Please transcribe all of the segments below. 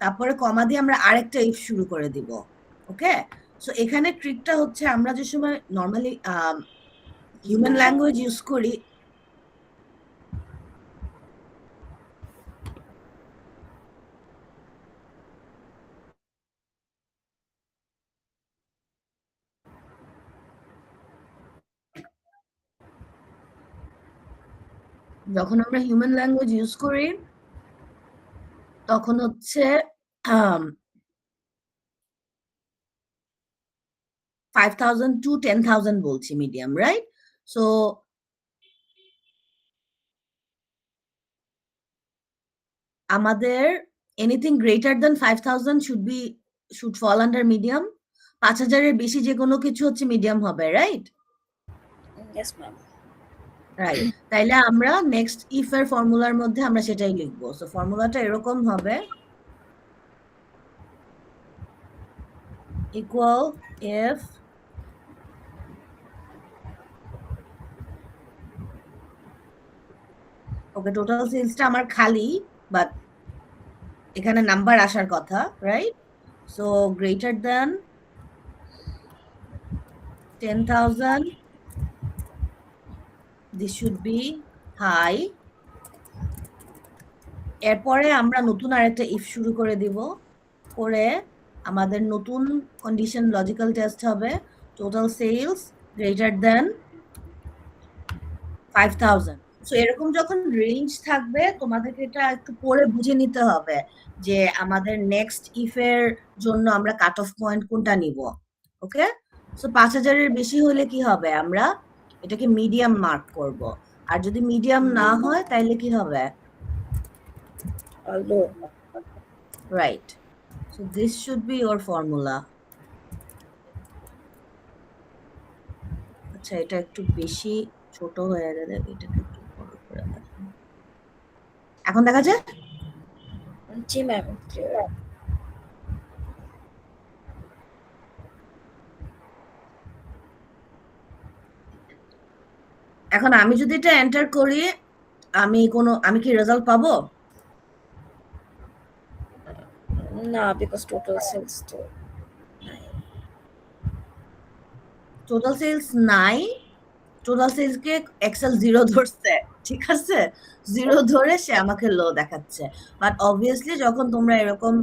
তারপরে কমা দিয়ে আমরা আরেকটা ইফ শুরু করে দিব। ওকে, সো এখানে ট্রিকটা হচ্ছে আমরা যে সময় নর্মালি হিউম্যান ল্যাঙ্গুয়েজ ইউজ করি, যখন আমরা হিউম্যান ল্যাঙ্গুয়েজ ইউজ করি তখন হচ্ছে 5,000 to 10,000 বলছি মিডিয়াম, রাইট? সো আমাদের anything greater than 5,000 should fall under medium. 5,000 এর বেশি যে কোনো কিছু হচ্ছে মিডিয়াম হবে, রাইট? Yes, ma'am. রাইট, তাইলে আমরা নেক্সট ইফ এর ফর্মুলার মধ্যে আমরা সেটাই লিখবো। সো ফর্মুলাটা এরকম হবে, ইকুয়াল ইফ ওকে, টোটাল সেলসটা আমার খালি, বাট এখানে নাম্বার আসার কথা, right? So greater than 10,000, this should be high. এরপরে আমরা নতুন আরেকটা ইফ শুরু করে দিব, করে আমাদের নতুন কন্ডিশন লজিক্যাল টেস্ট হবে, total sales greater than 5,000। So এরকম যখন রেঞ্জ থাকবে তোমাদেরকে এটা একটু পড়ে বুঝে নিতে হবে যে আমাদের নেক্সট ইফ এর জন্য আমরা কাট অফ পয়েন্ট কোনটা নিব। ওকে, সো 5,000 এর বেশি হলে কি হবে, আমরা এটাকে মিডিয়াম মার্ক করব, আর যদি মিডিয়াম না হয় তাহলে কি হবে, Low. Right? So this should B your formula. আচ্ছা, এটা একটু বেশি ছোট হয়ে গেলে এটাকে একটু বড় করে দেখাই। এখন দেখা যায়? জি ম্যাম। এখন আমি যদি এটা এন্টার করি, আমি কি রেজাল্ট পাবো? না, বিকজ টোটাল সেলস তো টোটাল সেলস নাই, টোটাল সেলস কে এক্সেল 0 ধরছে, ঠিক আছে? 0 ধরে সে আমাকে লো দেখাচ্ছে। বাট অবভিয়াসলি যখন তোমরা এরকম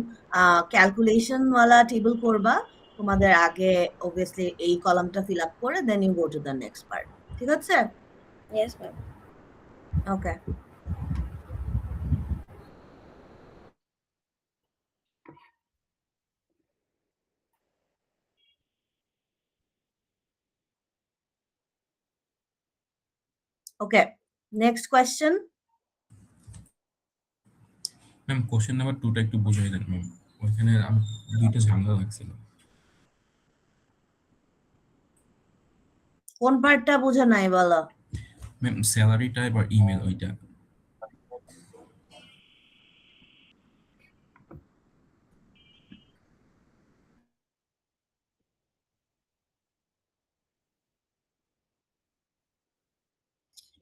ক্যালকুলেশন ওয়ালা টেবল করবা, তোমাদের আগে অবভিয়াসলি এই কলামটা ফিল আপ করে then you go to the next part, ঠিক আছে? Yes ma'am. Okay, okay, next question. Ma'am question number 2টা একটু বুঝিয়ে দেন ম্যাম, ওইখানে আমি দুইটা ঝামেলা লাগছিল। কোন পার্টটা বোঝা নাই বলো? ম্যাম স্যালারি টাইপ আর ইমেল ওইটা।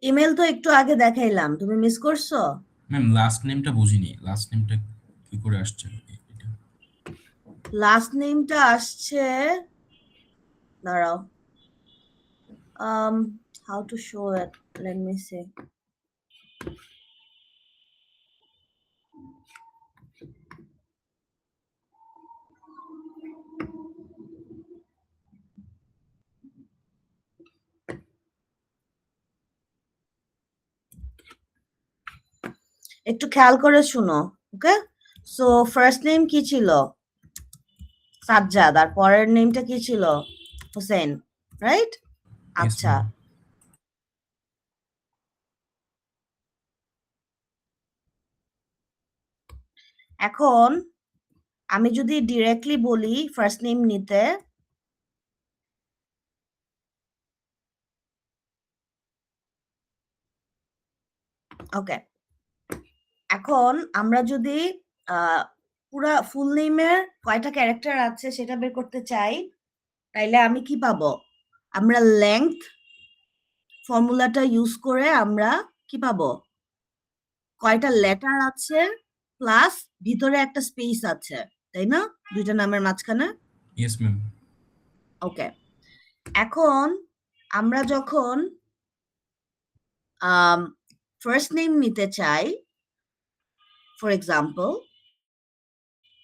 ইমেল তো একটু আগে দেখাইলাম, তুমি মিস করছো? ম্যাম লাস্ট নেমটা বুঝিনি, লাস্ট নেমটা কি করে আসছে এটা? লাস্ট নেমটা আসছে, দাঁড়াও, how to show it, let me see. একটু খেয়াল করে শুনো, ওকে? সো ফার্স্ট নেম কি ছিল, সাজ্জাদ, আর পরের নেমটা কি ছিল, হোসেন, রাইট? আচ্ছা, এখন আমি যদি ডিরেক্টলি বলি ফার্স্ট নেম নিতে, ওকে, এখন আমরা যদি পুরা ফুল নেমের কয়টা ক্যারেক্টার আছে সেটা বের করতে চাই, তাইলে আমি কি পাবো, আমরা লেংথ ফর্মুলাটা ইউজ করে আমরা কি পাবো, কয়টা লেটার আছে প্লাস ভিতরে একটা স্পেস আছে, তাই না? দুইটা নামের মাঝখানে। Yes ma'am. ওকে, এখন আমরা যখন ফার্স্ট নেম নিতে চাই ফর এক্সাম্পল,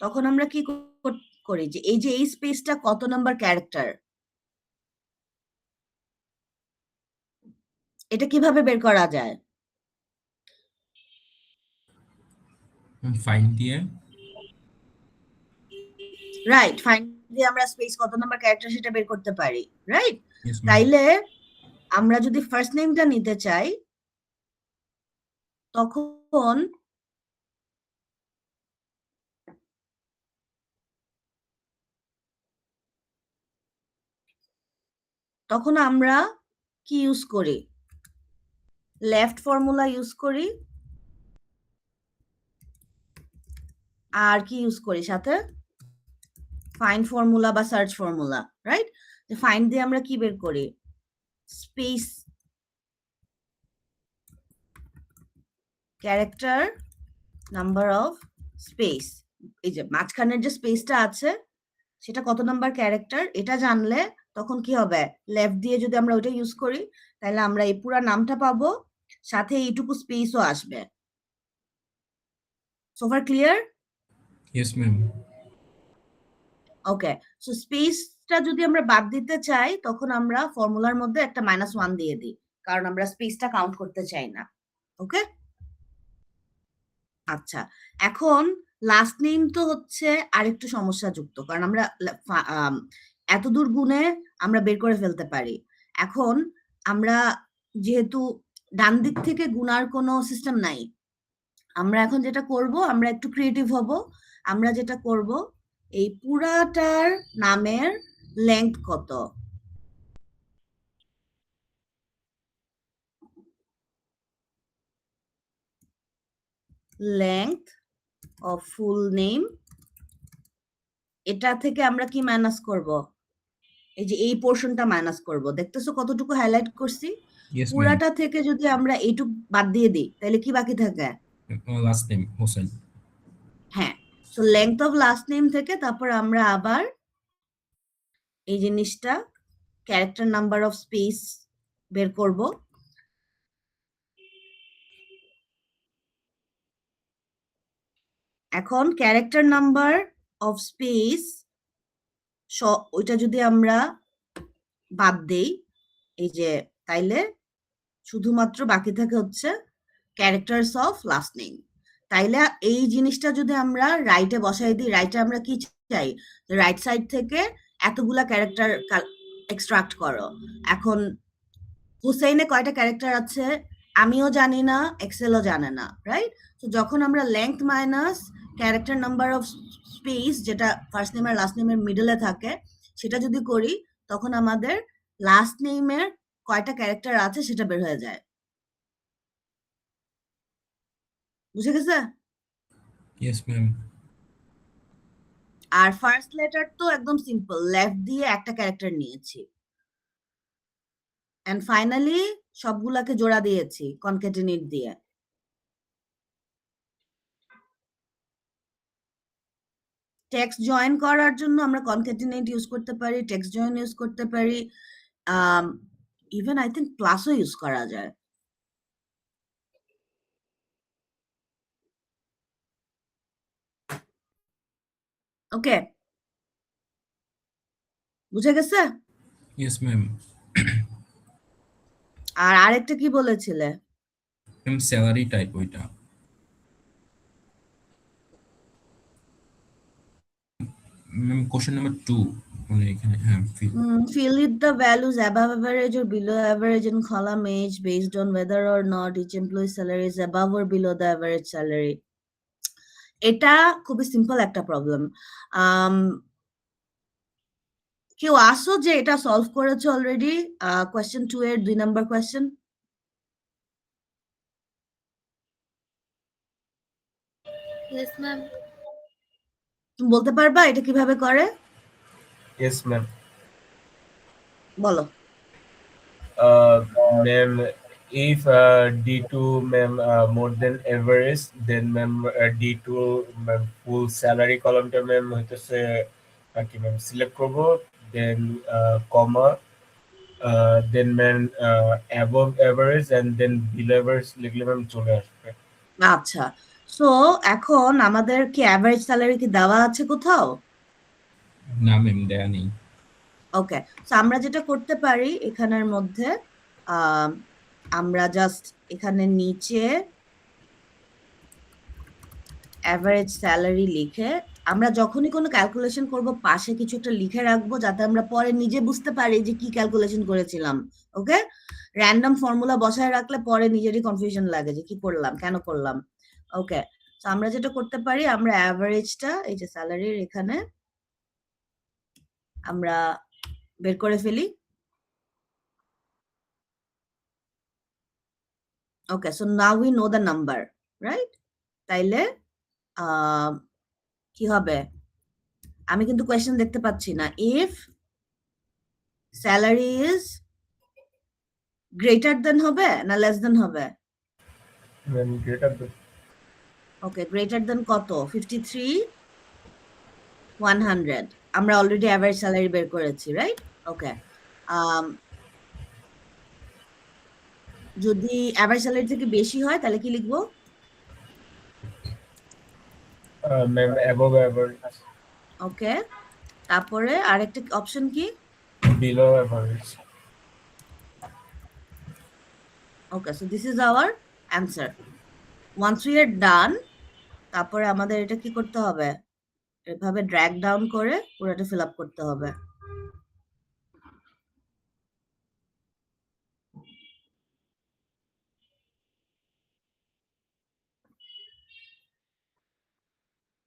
তখন আমরা কি করি যে এই যে এই স্পেসটা কত নাম্বার ক্যারেক্টার, এটা কিভাবে বের করা যায়? ফাইন দিয়ে। রাইট, ফাইন্ড দিয়ে আমরা স্পেস কত নাম্বার ক্যারেক্টার সেটা বের করতে পারি, রাইট? Yes ma'am. তাইলে আমরা যদি ফার্স্ট নেমটা নিতে চাই তখন আমরা কি ইউজ করি? লেফট ফর্মুলা ইউজ করি, আর কি ইউজ করি সাথে? ফাইন্ড ফর্মুলা বা সার্চ ফর্মুলা, রাইট? ফাইন্ড দিয়ে আমরা কি বের করি? Space character number of speech, এই যে মাঝখানের যে স্পেসটা আছে সেটা কত নাম্বার ক্যারেক্টার, এটা জানলে তখন কি হবে, লেফট দিয়ে যদি আমরা ওইটা ইউজ করি তাহলে আমরা এই পুরো নামটা পাবো, সাথে এইটুকু স্পেসও আসবে। So far clear? Yes ma'am. Okay, so স্পেসটা যদি আমরা বাদ দিতে চাই তখন আমরা ফর্মুলার মধ্যে একটা -1 দিয়ে দিই, কারণ আমরা স্পেসটা কাউন্ট করতে চাই না। ওকে, আচ্ছা, এখন লাস্ট নেম তো হচ্ছে আরেকটু সমস্যাযুক্ত, কারণ আমরা এতদূর গুণে আমরা বের করে ফেলতে পারি। এখন আমরা যেহেতু ডান দিক থেকে গুণার কোনো সিস্টেম নাই, আমরা এখন যেটা করব, আমরা একটু ক্রিয়েটিভ হব। আমরা যেটা করব, এই পুরাটার নামের লেংথ কত, লেংথ অফ ফুল নেম, এটা থেকে আমরা কি মাইনাস করব? এই যে এই পোর্শনটা মাইনাস করব। দেখতেছো কতটুকু হাইলাইট করছি? Yes ma'am. পুরাটা থেকে যদি আমরা এইটুক বাদ দিয়ে দিই তাহলে কি বাকি থাকে? Last name Hossain. হ্যাঁ, so length of last name থেকে তারপর আমরা আবার এই জিনিসটা ক্যারেক্টার নাম্বার অফ স্পেস বের করব। এখন ক্যারেক্টার নাম্বার অফ স্পেস ওইটা যদি আমরা বাদ দেই, এই যে, তাইলে শুধুমাত্র বাকি থাকে হচ্ছে ক্যারেক্টারস অফ লাস্ট নেম। তাইলে এই জিনিসটা যদি আমরা রাইটে বসাই দিই, রাইটে আমরা কি চাই? রাইট সাইড থেকে এতগুলা ক্যারেক্টার এক্সট্রাক্ট করো। এখন হুসেইনে কয়টা ক্যারেক্টার আছে আমিও জানি না, এক্সেলও জানে না, রাইট? তো যখন আমরা length minus character number of speech, যেটা ফার্স্ট নেম আর লাস্ট নেমের মিডলে থাকে, সেটা যদি করি তখন আমাদের লাস্ট নেমের কয়টা ক্যারেক্টার আছে সেটা বের হয়ে যায়। বুঝে গেছে? Yes ma'am. আর ফার্স্ট লেটার তো একদম সিম্পল, লেফট দিয়ে একটা ক্যারেক্টার নিয়েছি, এন্ড ফাইনালি সবগুলাকে জোড়া দিয়েছি কনক্যাটিনেট দিয়ে। টেক্সট জয়েন করার জন্য আমরা কনক্যাটিনেট ইউজ করতে পারি, টেক্সট জয়েন ইউজ করতে পারি, ইভেন আই থিঙ্ক প্লাসও ইউজ করা যায়। ওকে, বুঝে গেছে? Yes ma'am. আর আরেকটা কি বলেছিলে? ম্যাম স্যালারি টাইপ ওইটা। ম্যাম কোশ্চেন নাম্বার 2 মানে এখানে হ্যাঁ Fill with the values above average or below average in column H based on whether or not each employee salary is above or below the average salary. এটা খুবই simple একটা problem. কেউ আসো যে এটা সলভ করেছো অলরেডি? কোয়েশ্চেন 2 এর 2 number question Yes, ma'am. তুমি বলতে পারবা এটা কিভাবে করে? Yes, ma'am. বলো। Ma'am, if D2 ma'am more than average, then ma'am D2 ma'am full salary column টা ma'am হইতেছে কি ma'am select করব, then comma, then ma'am above average and then below average লিখলে ma'am চলে আসবে। আচ্ছা, সো এখন আমাদের কি অ্যাভারেজ স্যালারি কি দেওয়া আছে কোথাও? না ম্যাম, দেয়া নেই। ওকে, সো আমরা যেটা করতে পারি এখানের মধ্যে আমরা জাস্ট এখানে নিচে অ্যাভারেজ স্যালারি লিখে আমরা যখনই কোনো ক্যালকুলেশন করব পাশে কিছু একটা লিখে রাখবো যাতে আমরা পরে নিজে বুঝতে পারি যে কি ক্যালকুলেশন করেছিলাম। ওকে, র্যান্ডম ফর্মুলা বসায় রাখলে পরে নিজেরই কনফিউশন লাগে যে কি করলাম, কেন করলাম। ওকে, তো আমরা যেটা করতে পারি, আমরা অ্যাভারেজটা এই যে স্যালারির এখানে আমরা বের করে ফেলি। Okay, so now we know the number, right? তাইলে কি হবে, আমি কিন্তু কোয়েশ্চেন দেখতে পাচ্ছি না। If salary is greater than হবে না লেস দেন হবে? ma'am greater than, okay, greater than কত? 53,100। আমরা অলরেডি অ্যাভারেজ স্যালারি বের করেছি, রাইট? ওকে, যদি অ্যাভারেজ স্যালারি থেকে বেশি হয় তাহলে কি লিখবো? ma'am above average, ওকে, তারপরে আরেকটা অপশন কি? below average। Okay, so this is our answer. Once we are done, তারপরে আমাদের এটা কি করতে হবে, এভাবে ড্র্যাগ ডাউন করে পুরোটা ফিল আপ করতে হবে।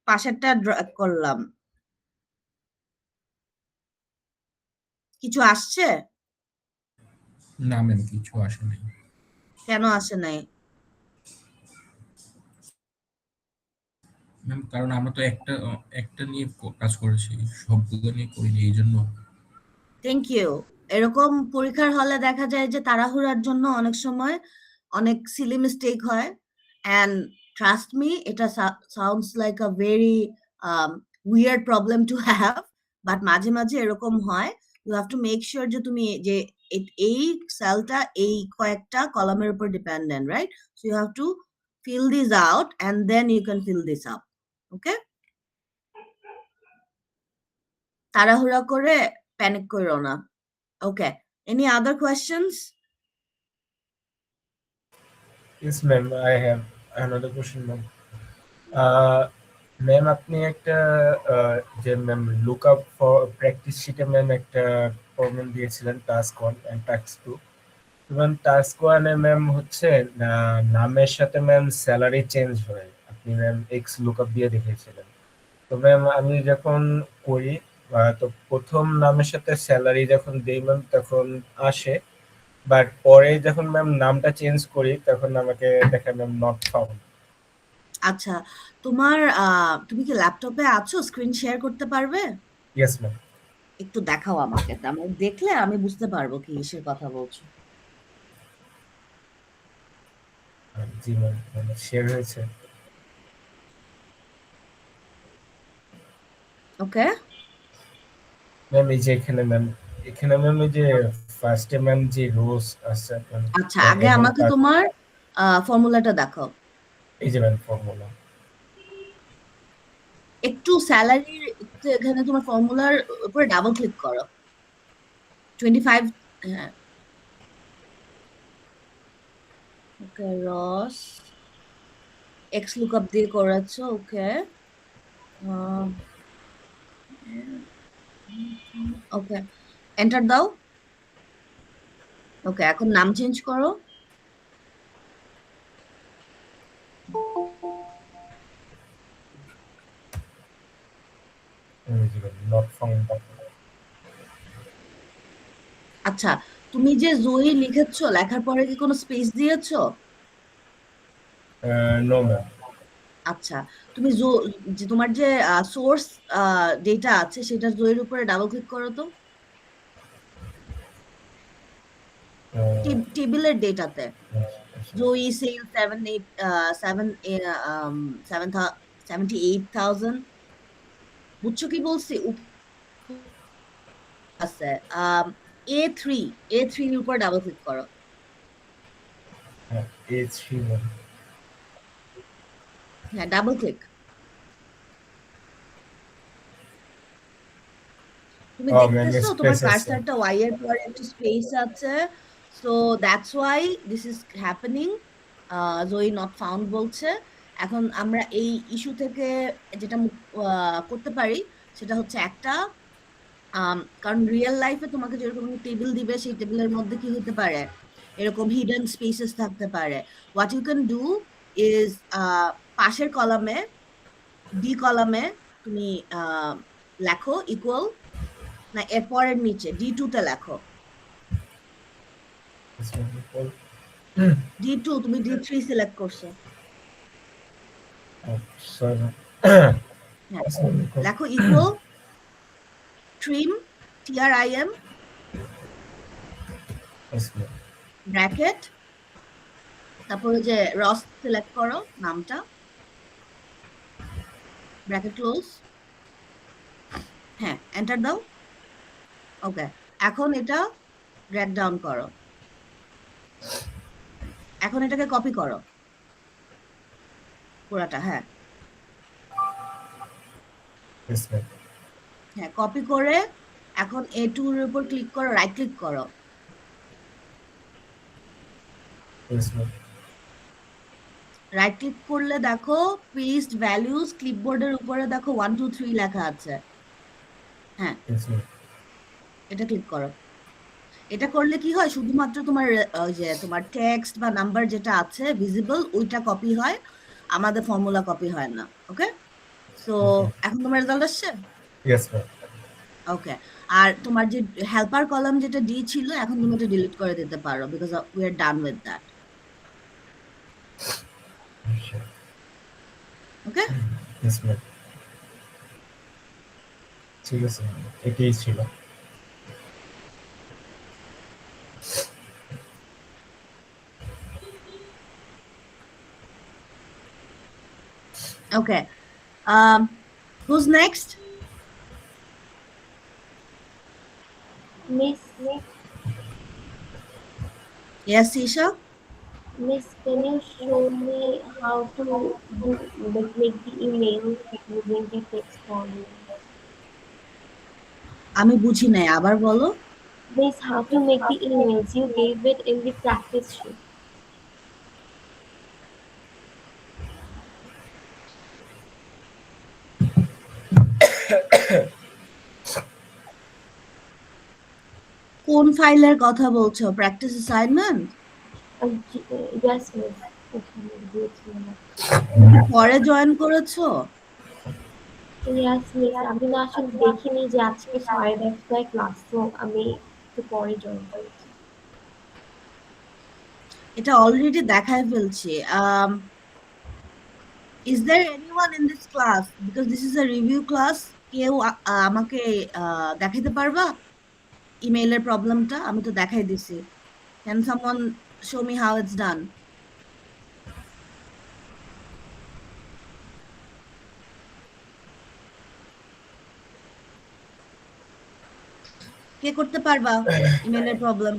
পাশেরটা ড্র্যাগ করলাম, কিছু আসছে? না ম্যাম, কিছু আসে নাই। কেন আসে নাই? ম্যাম কারণ আমরা তো একটা নিয়ে কাজ করেছি, সবগুলো নিয়ে করিনি, এই জন্য। Thank you. এরকম পরীক্ষার হলে দেখা যায় যে তাড়াহুড়ার জন্য অনেক সময় অনেক সিলি মিস্টেক হয়, অ্যান্ড ট্রাস্ট মি, এটা sounds like a very weird problem to have, but মাঝে মাঝে এরকম হয়। You have to make sure যে তুমি যে এই সেলটা এই কয়েকটা কলামের উপর dependent, right? So you have to fill these out and then you can fill this up. Okay, তাড়াহুড়া করে প্যানিক করো না। Okay, any other questions? Yes ma'am, I have another question ma'am. Ma'am আপনি একটা যে ma'am look up for practice শিটে ma'am একটা formula দিয়েছিলেন task 1 and task 2। Ma'am task 1 এ ম্যাম হচ্ছে নামের সাথে ম্যাম স্যালারি চেঞ্জ হয়, আপনি ম্যাম এক্স লুক আপ দিয়ে দেখিয়েছিলেন। তো ম্যাম আমি যখন করি তো প্রথম নামের সাথে স্যালারি যখন দেই ম্যাম তখন আসে, বাট পরে যখন ম্যাম নামটা চেঞ্জ করি তখন আমাকে দেখা ম্যাম নট ফাউন্ড। আচ্ছা, তুমি কি ল্যাপটপে আছো? স্ক্রিন শেয়ার করতে পারবে? Yes ma'am. একটু দেখাও আমাকে, আমি দেখলে আমি বুঝতে পারবো কি কিসের কথা বলছো। জি ম্যাম, শেয়ার হয়েছে। ওকে ম্যাম এই যে এখানে ম্যাম এই যে ফার্স্টে ম্যাম যে রোজ আছে, আচ্ছা, আগে আমাকে তোমার ফর্মুলাটা দেখাও। এই যে ম্যাম ফর্মুলা, একটু স্যালারির এখানে তোমার ফর্মুলার উপরে ডাবল ক্লিক করো। 25, হ্যাঁ। ওকে, রস এক্স লুকআপ দিয়ে করেছো। ওকে, ওকে, এন্টার দাও। ওকে, এখন নাম চেঞ্জ করো। Not found. আচ্ছা, তুমি যে জয়ী লিখেছো, লেখার পরে কি কোনো স্পেস দিয়েছো? No ma'am. আচ্ছা, তুমি যে তোমার যে সোর্স ডেটা আছে সেটা জয়ের উপরে ডাবল ক্লিক করো তো। টেবিলের ডেটাতে জয়ী সেল 78,000 বুঝছো কি বলছি আছে A3 A3 এর উপর ডাবল ক্লিক করো A3 হ্যাঁ ডাবল ক্লিক তুমি দেখতেছো তোমার কার্সারটা ওয়াই এর পরে একটু স্পেস আছে so that's why this is happening Joyee not found বলছে এখন আমরা এই ইস্যু থেকে যেটা করতে পারি সেটা হচ্ছে একটা কারণ রিয়েল লাইফে তোমাকে যেরকম টেবিল দিবে সেই টেবিলের মধ্যে কি হতে পারে এরকম হিডেন স্পেসেস থাকতে পারে what you can do is পাশের কলামে ডি কলামে তুমি লেখো ইকুয়াল না এর পরের নিচে D2 তে লেখো D2 তুমি D3 সিলেক্ট করছো লেখো ইকুয়াল trim TRIM ব্র্যাকেট তারপরে যে রস সিলেক্ট করো নামটা ব্র্যাকেট ক্লোজ হ্যাঁ এন্টার দাও ওকে এখন এটা ড্র্যাগ ডাউন করো এখন এটাকে কপি করো পুরাটা হ্যাঁ হ্যাঁ কপি করে এখন A2 এর উপর ক্লিক করো রাইট ক্লিক করো রাইট ক্লিক করলে দেখো পেস্ট ভ্যালুস ক্লিপবোর্ডের উপরে দেখো 1 2 3 লেখা আছে হ্যাঁ এটা ক্লিক করো এটা করলে কি হয় শুধুমাত্র তোমার যে তোমার টেক্সট বা নাম্বার যেটা আছে ভিজিবল ওইটা কপি হয় আমাদের ফর্মুলা কপি হয় না ওকে সো এখন তোমার রেজাল্ট আসছে ইয়েস ম্যাম ওকে আর তোমার যে হেল্পার কলাম যেটা ডি ছিল এখন তুমি এটা ডিলিট করে দিতে পারো because we are done with that okay yes ma'am ঠিক আছে এটাই ছিল okay who's next Miss, yes Isha Miss, can you show me how to make the email using the text format? আমি বুঝি নাই আবার বলো Miss, how to make the emails? You gave it in the practice sheet. কোন ফাইলের কথা বলছো practice assignment Yes, Miss. Okay, পরে জয়েন করেছো Yes, Miss. আমি না আসলে দেখিনি যে আজকে 10:30টায় ক্লাস, তো আমি একটু পরে জয়েন করেছি। এটা অলরেডি দেখায় ফেলছি is there anyone in this class because this is a review class কেউ আমাকে দেখাইতে পারবা ইমেইলের প্রবলেমটা আমি তো দেখাই দিছি can someone show me how it's done কে করতে পারবা ইমেইলের প্রবলেম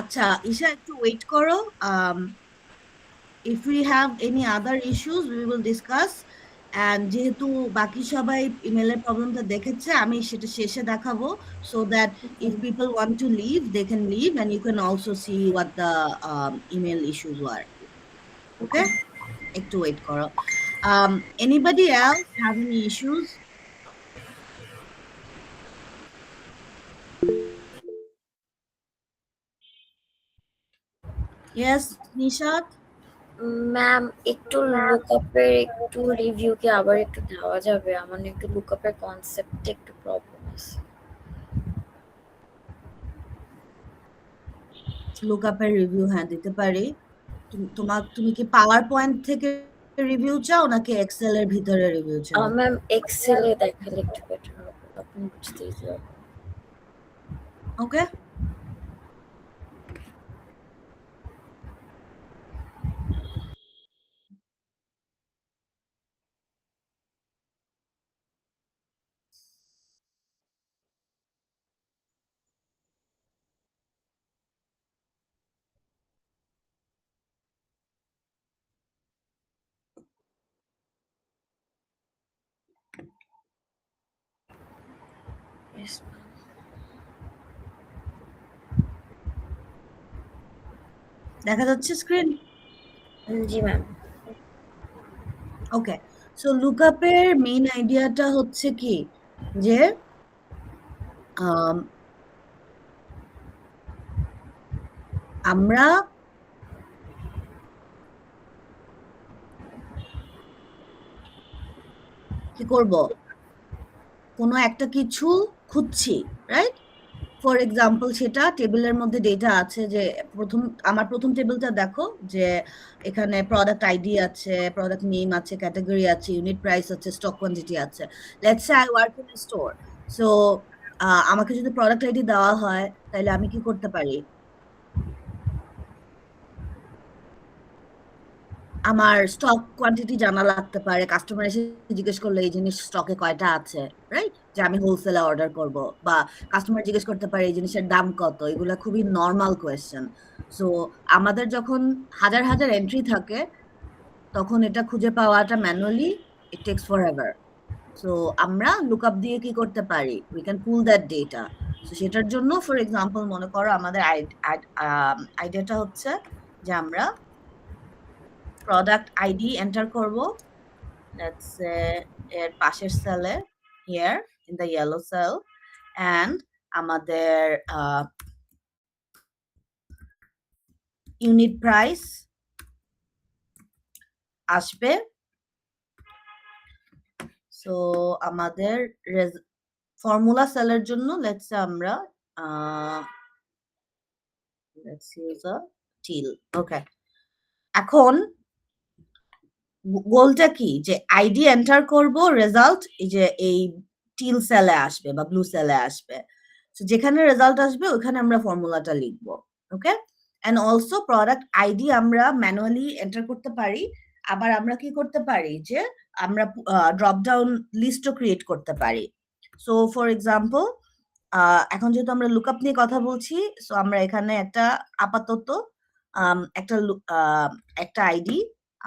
আচ্ছা ঈশা একটু ওয়েট করো if we have any other issues we will discuss and যেহেতু বাকি সবাই ইমেলের প্রবলেমটা দেখেছে আমি সেটা শেষে দেখাবো so that if people want to leave they can leave and you can also see what the email issues were okay একটু ওয়েট করো anybody else have any issues yes Nishat ma'am একটু লুকআপের একটু রিভিউ কি আবার একটু দেওয়া যাবে? আমার একটু লুকআপের কনসেপ্টে একটু প্রবলেম আছে। লুকআপের রিভিউ হ্যাঁ দিতে পারি। তুমি কি পাওয়ার পয়েন্ট থেকে রিভিউ চাও নাকি এক্সেল এর ভিতরে রিভিউ চাও? ম্যাম এক্সেলে দেখালে একটু বেটার হবে, আপনি বুঝতে ইজি হবে। ওকে, Yes, দেখা যাচ্ছে স্ক্রিন? জি ম্যাম। ওকে, সো লুকআপের মেইন আইডিয়াটা হচ্ছে কি যে আমরা কি করব, কোনো একটা কিছু খুঁজছি, রাইট? ফর এক্সাম্পল সেটা টেবিলের মধ্যে ডেটা আছে, যে আমার প্রথম টেবিলটা দেখো, যে এখানে প্রোডাক্ট আইডি আছে, প্রোডাক্ট নেম আছে, ক্যাটাগরি আছে, ইউনিট প্রাইস আছে, স্টক কোয়ান্টিটি আছে। Let's say I work in a store, so আমাকে যদি প্রোডাক্ট আইডি দেওয়া হয় তাহলে আমি কি করতে পারি, আমার স্টক কোয়ান্টিটি জানা লাগতে পারে, কাস্টমার এসে জিজ্ঞেস করলে এই জিনিস স্টকে কয়টা আছে, রাইট? যে আমি হোলসেলে অর্ডার করব, বা কাস্টমার জিজ্ঞেস করতে পারে এই জিনিসের দাম কত। এগুলা খুবই নর্মাল কোয়েশ্চেন। সো আমাদের যখন হাজার হাজার এন্ট্রি থাকে তখন এটা খুঁজে পাওয়াটা ম্যানুয়ালি ইট টেকস ফরএভার। সো আমরা লুকআপ দিয়ে কি করতে পারি, we can pool that data. So সেটার জন্য ফর এক্সাম্পল মনে করো আমাদের আইডিয়াটা হচ্ছে যে আমরা প্রোডাক্ট আইডি এন্টার করব, লেটস সে এর পাশের সেলে, here in the yellow cell, and আমাদের ইউনিট প্রাইস আসবে। সো আমাদের ফর্মুলা সেলের জন্য লেটস সে আমরা let's use a till. Okay, এখন গোলটা কি, যে আইডি এন্টার করব, রেজাল্ট এই যে এই টিল সেলে আসবে বা ব্লু সেলে আসবে। সো যেখানে রেজাল্ট আসবে ওখানে আমরা ফর্মুলাটা লিখব। ওকে, এন্ড অলসো প্রোডাক্ট আইডি আমরা ম্যানুয়ালি এন্টার করতে পারি। আবার আমরা কি করতে পারি, যে আমরা ড্রপ ডাউন লিস্টও ক্রিয়েট করতে পারি। সো ফর এক্সাম্পল এখন যেহেতু আমরা লুকআপ নিয়ে কথা বলছি, সো আমরা এখানে একটা আপাতত একটা আইডি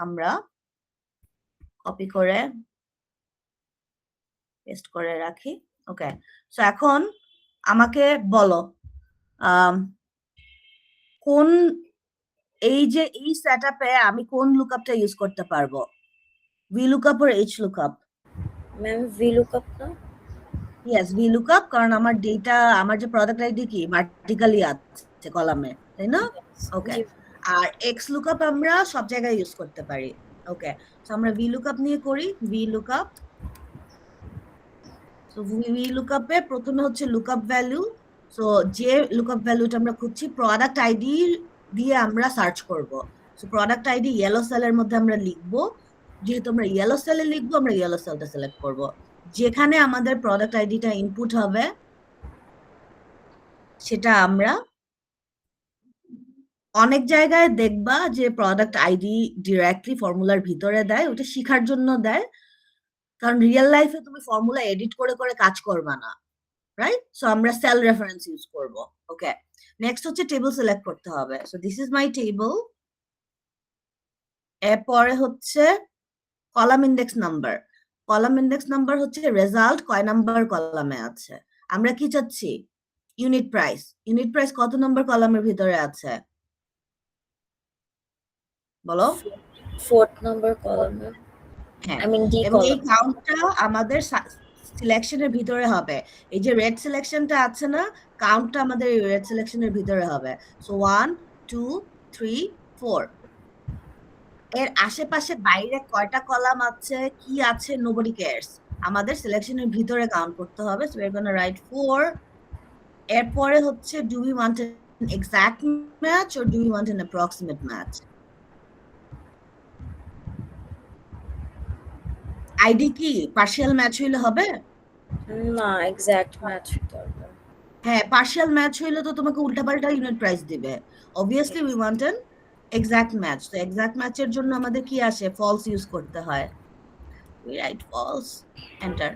আমরা কপি করে পেস্ট করে রাখি। ওকে, সো এখন আমাকে বলো কোন এই যে এই সেটআপে আমি কোন লুকআপটা ইউজ করতে পারবো, V lookup or H lookup? Ma'am V lookup না? ইয়েস, ভি লুকআপ, কারণ আমার ডেটা, আমার যে প্রোডাক্ট আইডি কি ভার্টিক্যালি আছে কলামে, তাই না? ওকে, আর এক্স লুকআপ আমরা সব জায়গায় ইউজ করতে পারি। ওকে, সো আমরা ভি লুকআপ নিয়ে করি, ভি লুকআপ। সো ভি লুকআপে প্রথমে হচ্ছে লুকআপ ভ্যালু। সো যে লুকআপ ভ্যালুটা আমরা খুঁজছি প্রোডাক্ট আইডি দিয়ে আমরা সার্চ করব। সো প্রোডাক্ট আইডি ইয়েলো সেলের মধ্যে আমরা লিখব, যেহেতু আমরা ইয়েলো সেলে লিখবো আমরা ইয়েলো সেলটা সিলেক্ট করব। যেখানে আমাদের প্রোডাক্ট আইডিটা ইনপুট হবে সেটা আমরা, অনেক জায়গায় দেখবা যে প্রোডাক্ট আইডি ডিরেক্টলি ফর্মুলার ভিতরে দেয়, ওটা শেখার জন্য দেয়, কারণ রিয়েল লাইফে তুমি ফর্মুলা এডিট করে করে কাজ করবা না, রাইট? সো আমরা সেল রেফারেন্স ইউজ করব। ওকে, নেক্সট হচ্ছে টেবিল সিলেক্ট করতে হবে। So this is my table. এরপরে হচ্ছে column index number. Column index number হচ্ছে রেজাল্ট কয় নাম্বার কলামে আছে। আমরা কি চাচ্ছি, ইউনিট প্রাইস। ইউনিট প্রাইস কত নাম্বার কলামের ভিতরে আছে বলো? 4th নাম্বার কলামে। হ্যাঁ, আই মিন ডি এবং এই কলাম। কাউন্টটা আমাদের সিলেকশনের ভিতরে হবে। এই যে রেড সিলেকশনটা আছে না, কাউন্টটা আমাদের এই রেড সিলেকশনের ভিতরে হবে। সো 1 2 3 4। এর আশেপাশে বাইরে কয়টা কলাম আছে, কি আছে, নোবডি কেয়ারস। আমাদের সিলেকশনের ভিতরে কাউন্ট করতে হবে। So we are gonna right 4। এরপরে হচ্ছে do we want an exact match or do you want an approximate match? ID কি পার্শিয়াল ম্যাচ হইলে হবে? না, এক্সাক্ট ম্যাচ দরকার। হ্যাঁ, পার্শিয়াল ম্যাচ হইলে তো তোমাকে উল্টাপাল্টা ইউনিট প্রাইস দিবে। obviously we want an exact match. তো exact ম্যাচের জন্য আমাদের কি আসে? false ইউজ করতে হয়। we write false, enter.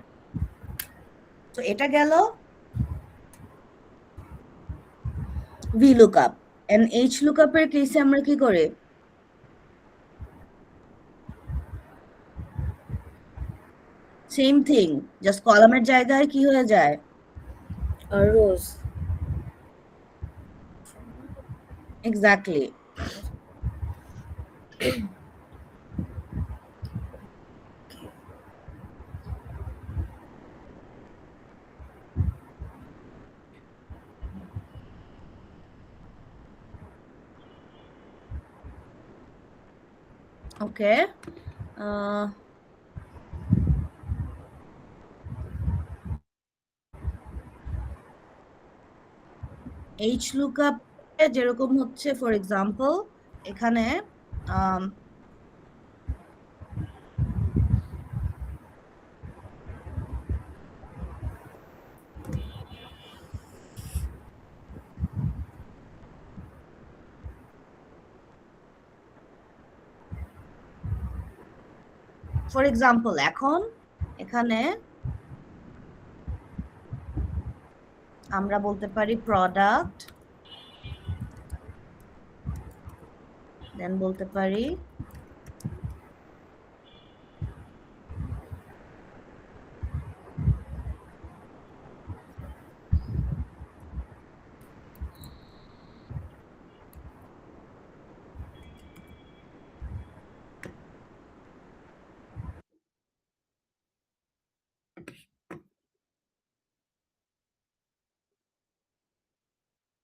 তো এটা গেল VLOOKUP and HLOOKUP এর কেসে আমরা কি করি? সেম থিং, জাস্ট কলামের জায়গায় কি হয়ে যায়? রোজ। এক্স্যাক্টলি। ওকে, HLOOKUP এ যেরকম হচ্ছে ফর এক্সাম্পল এখানে ফর এক্সাম্পল এখন এখানে আমরা বলতে পারি প্রোডাক্ট, দেন বলতে পারি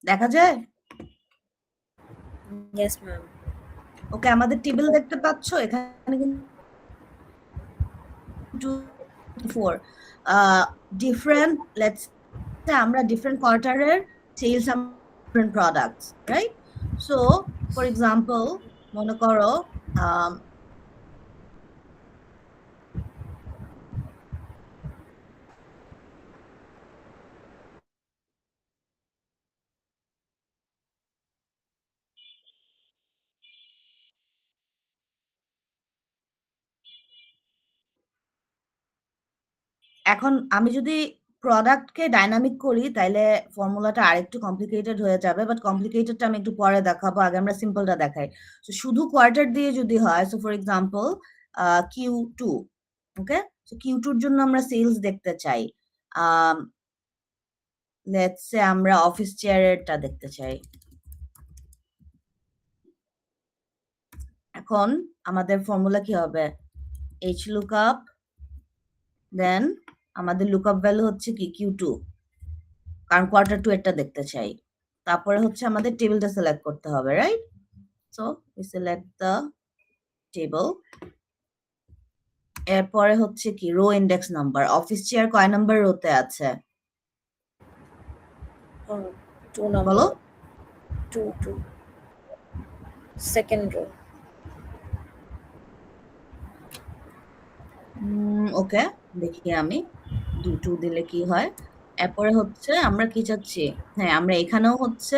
দেখা যায়? Yes ma'am. ওকে, আমাদের টেবিল দেখতে পাচ্ছ এখানে কিন্তু 4 ডিফারেন্ট, লেটস সে আমরা ডিফারেন্ট কোয়ার্টারের sales different products, right? So for example মনে করো এখন আমি যদি প্রোডাক্টকে ডাইনামিক করি তাইলে ফর্মুলাটা আরেকটু কমপ্লিকেটেড হয়ে যাবে, বাট কমপ্লিকেটেডটা আমি একটু পরে দেখাবো, আগে আমরা সিম্পলটা দেখাই। সো শুধু কোয়ার্টার দিয়ে যদি হয়, so for example Q2, okay? So Q2 এর জন্য আমরা সেলস দেখতে চাই, লেটস সে আমরা অফিস চেয়ারেরটা দেখতে চাই। এখন আমাদের ফর্মুলা কি হবে? HLOOKUP, দেন আমাদের লুকআপ ভ্যালু হচ্ছে কি Q2, কারণ কোয়ার্টার 2 এটা দেখতে চাই। তারপরে হচ্ছে আমাদের টেবিলটা সিলেক্ট করতে হবে, right? So we select the table. এরপরে হচ্ছে কি row index number, office chair কয় নাম্বার রোতে আছে? 2 নম্বর। বলো। 2 সেকেন্ড রো। ওকে, দেখি আমি 2 দিলে কি হয়। এরপরে হচ্ছে আমরা কি চাচ্ছি? হ্যাঁ, আমরা এখানেও হচ্ছে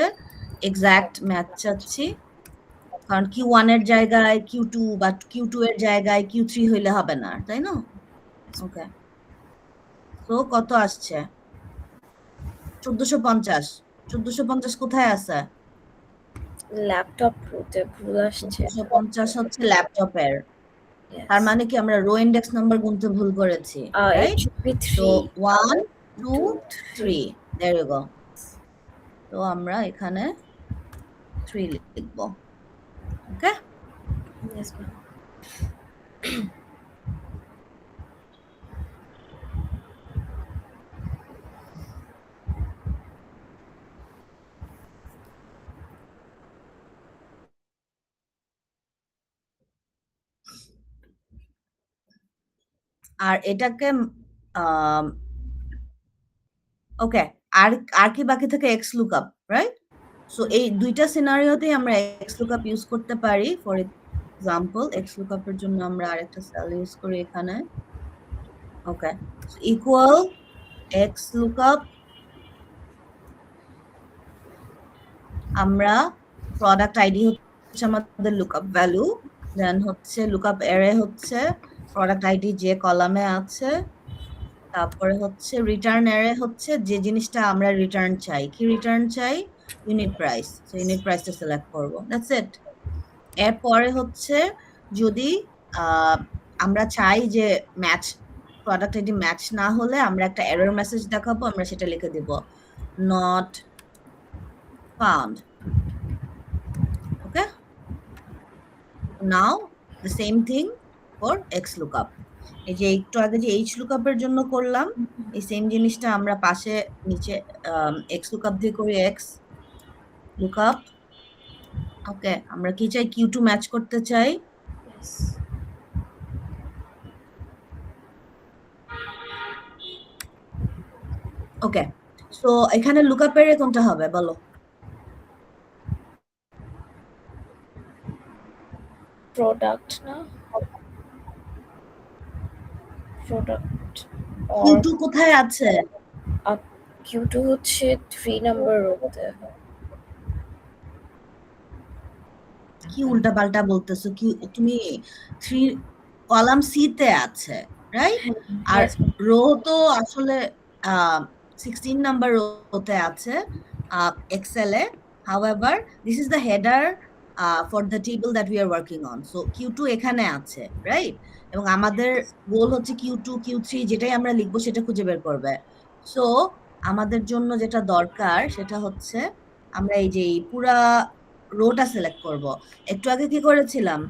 এক্সাক্ট ম্যাচ চাচ্ছি, কারণ Q1 এর জায়গায় Q2 বা Q2 এর জায়গায় Q3 হইলে হবে না, তাই না? ওকে, তো কত আসছে? 1450। 1450 কোথায় আছে? ল্যাপটপ রোতে ভুল আসছে। 1450 হচ্ছে ল্যাপটপের। Yes. তার মানে কি আমরা রো ইন্ডেক্স নাম্বার গুনতে ভুল করেছি, It রাইট? should be তো 3. 1 2 3, there you go. তো আমরা এখানে 3 লিখব, ওকে? Yes ma'am. আর এটাকে ওকে, আর আর কি বাকি থাকে? X lookup, right? সো এই দুইটা সিনারিওতেই আমরা এক্স লুকআপ ইউজ করতে পারি। ফর এক্সাম্পল এক্স লুকআপের জন্য আমরা আরেকটা সেল ইউজ করি এখানে। ওকে, ইকুয়াল এক্স লুকআপ, আমরা প্রোডাক্ট আইডি হচ্ছে আমাদের লুকআপ ভ্যালু, দেন হচ্ছে লুকআপ অ্যারে হচ্ছে প্রোডাক্ট আইডি যে কলামে আছে, তারপরে হচ্ছে রিটার্ন অ্যারে হচ্ছে যে জিনিসটা আমরা রিটার্ন চাই। কি রিটার্ন চাই? Unit price. সো ইউনিট প্রাইসটা সিলেক্ট করব, দ্যাটস ইট। এরপরে হচ্ছে যদি আমরা চাই যে ম্যাচ প্রোডাক্ট আইডি ম্যাচ না হলে আমরা একটা এরর মেসেজ দেখাবো, আমরা সেটা লিখে দিব not found. Okay, now the same thing for x lookup. এই যে একটু আগে যে এইচ লুকআপের জন্য করলাম, এই সেম জিনিসটা আমরা পাশে নিচে এক্স লুকআপ দিয়ে করি এক্স লুকআপ। ওকে, আমরা কি চাই? কিউ টু ম্যাচ করতে চাই। Yes. ওকে, সো এখানে লুকআপ এর কোনটা হবে বলো? Product না? Product কিউ or টু কোথায় আছে? Q2 হচ্ছে 3 নাম্বার রোতে। কি উল্টা পাল্টা বলতেছো? কি তুমি 3 কলাম সি তে আছে, রাইট? আর Yes. রো তো আসলে 16 নাম্বার রোতে আছে এক্সেল এ। However this is the header for the table that we are working on. So Q two এখানে আছে, রাইট? এবং আমাদের গোল হচ্ছে কিউ টু কিউ থ্রি যেটাই আমরা লিখবো সেটা খুঁজে বের করবে। সো আমাদের জন্য যেটা দরকার সেটা হচ্ছে আমরা এই যে এই পুরা রোটা সিলেক্ট করব। একটু আগে কি করেছিলাম?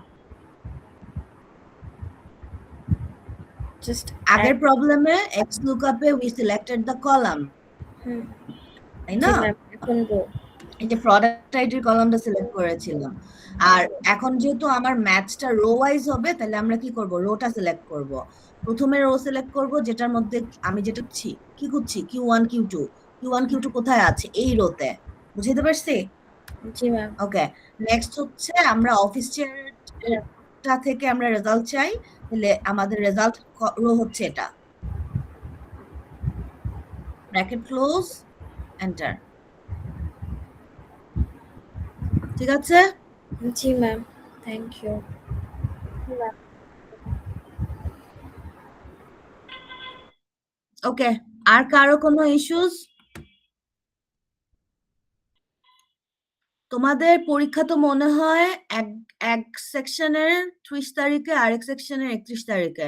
Just আগের প্রবলেমে এক্স লুকআপে we selected the column, hmm, তাই জি না? ম্যাম, এখন রো। এই যে প্রোডাক্ট আইডির কলামটা সিলেক্ট করেছিলাম। আর এখন যেহেতু আমার ম্যাচটা রো ওয়াইজ হবে, তাহলে আমরা কি করব? রোটা সিলেক্ট করব। প্রথমে রো সিলেক্ট করব যেটার মধ্যে আমি যেটা খুঁজছি। কি খুঁজছি? Q one Q two. Q one Q two কোথায় আছে? এই রোতে। বুঝতে পারছি? জি ম্যাম। ওকে, নেক্সট হচ্ছে আমরা অফিস চেয়ারটা থেকে আমরা রেজাল্ট চাই, তাহলে আমাদের রেজাল্ট রো হচ্ছে এটা। Bracket close, enter. ঠিক আছে? জি ম্যাম, থ্যাংক ইউ। ওকে, আর কারো কোনো ইস্যুস? তোমাদের পরীক্ষা তো মনে হয় এক সেকশনের 30 তারিখে, আরেক সেকশনের 31 তারিখে।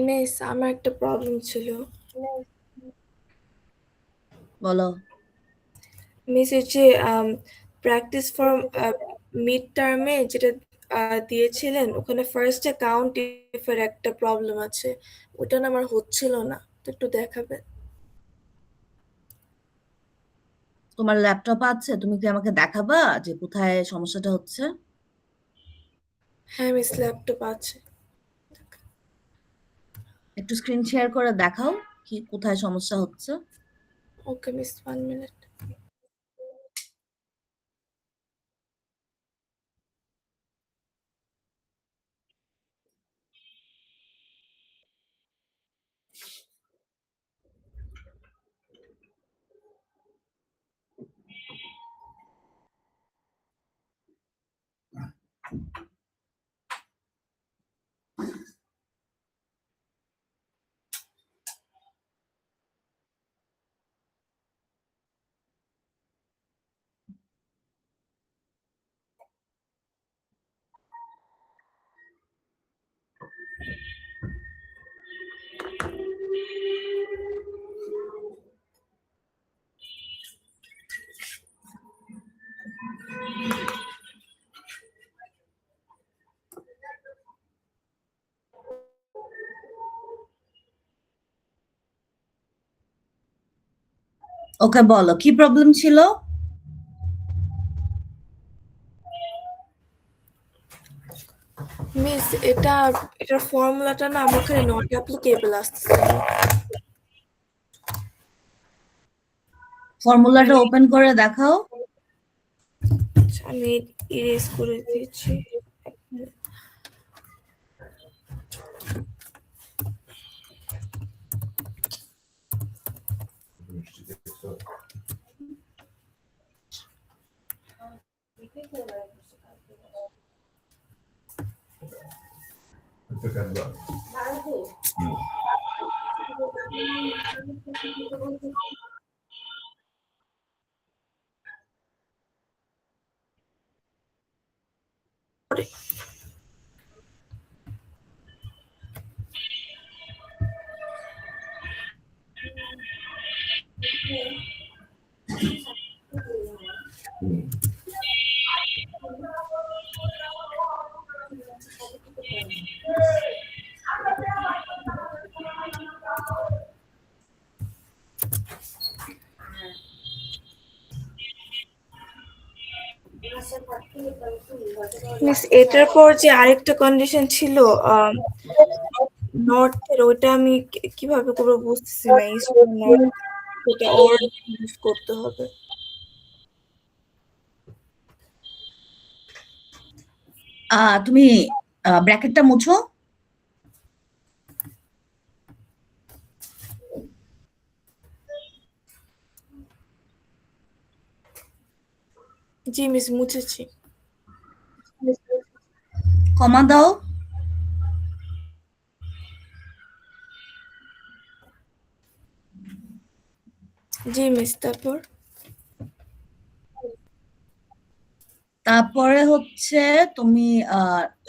মিস আমার একটা প্রবলেম ছিল। বলো। মিস এই যে প্র্যাকটিস ফর মিড টার্মে যেটা দিয়েছিলেন, ওখানে ফার্স্টে কাউন্ট ইফের একটা প্রবলেম আছে, ওটা না আমার হচ্ছিল না, তো একটু দেখাবেন। তোমার ল্যাপটপ আছে? তুমি কি আমাকে দেখাবা যে কোথায় সমস্যাটা হচ্ছে? হ্যাঁ মিস, ল্যাপটপ আছে। একটু স্ক্রিন শেয়ার করে দেখাও কি কোথায় সমস্যা হচ্ছে। ওকে মিস, 1 মিনিট। ওকে, বলো কি প্রবলেম ছিল? মিস এটার ফর্মুলাটা না আমার খালি নট অ্যাপ্লিকেবল আসছে। ফর্মুলাটা ওপেন করে দেখাও। আচ্ছা, আমি ইরেজ করে দিয়েছি। মিস এটার পর যে আরেকটা কন্ডিশন ছিল নর্থের, ওইটা আমি কিভাবে করবো বুঝতেছি না। ইস্ট নর্থ এটা অর ইউজ করতে হবে। তুমি ব্র্যাকেটটা মুছো। জি মিস, মুছেছি। কমা দাও। জি মিস, তারপরে হচ্ছে তুমি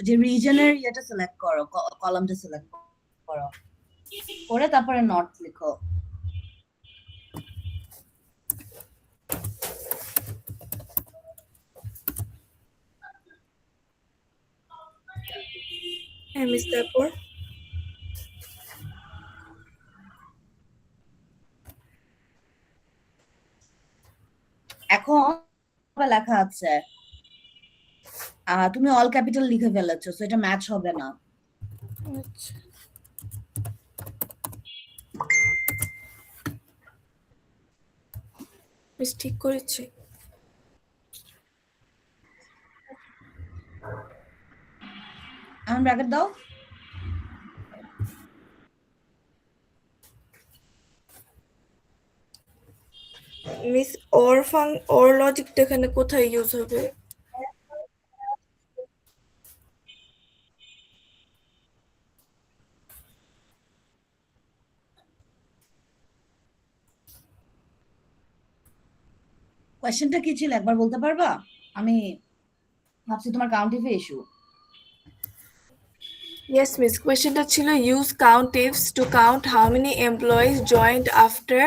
যে রিজনের ইয়েটা সিলেক্ট করো, কলামটা সিলেক্ট করো, করে তারপরে নর্থ লিখো। হ্যাঁ মিস, তারপর এখন লেখা আছে তুমি অল ক্যাপিটাল লিখে ফেলেছো, সো এটা ম্যাচ হবে না। আচ্ছা মিস, ঠিক করেছি। এখন ব্র্যাকেট দাও। মিস অর লজিকটা এখানে কোথায় ইউজ হবে? কোয়েশ্চেনটা কি ছিল একবার বলতে পারবা? আমি ভাবছি তোমার কাউন্টিফে ইস্যু। Yes, miss. Questionটা ছিল use countifs to count how many employees joined after